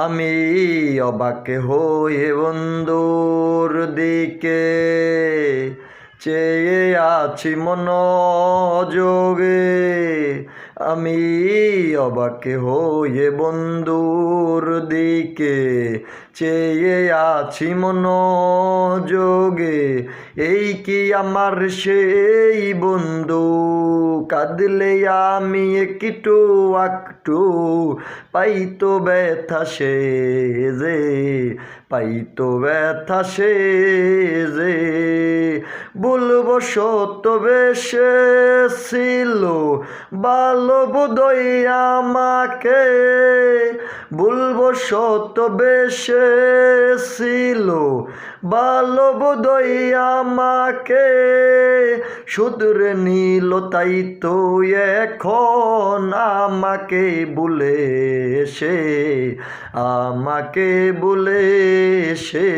আমি অবাক হয়ে বন্ধুর দিকে চেয়ে আছি মনোযোগে। আমি অবাক হয়ে বন্ধুর দিকে চেয়ে আছি মনোযোগে। এই কি আমার সেই বন্ধু, কাঁদলে আমি একটু একটু পাইতো ব্যথা সে যে, পাইতো ব্যথা সে যে। বলবো সত্য বেশে ছিল ভালো বোধই আমাকে, বলবো সত্য বেশে ছিল ভালো বোধই আমাকে। শুধরে নিল তাই তো এখন আমাকে বলে সে, আমাকে বলে সে।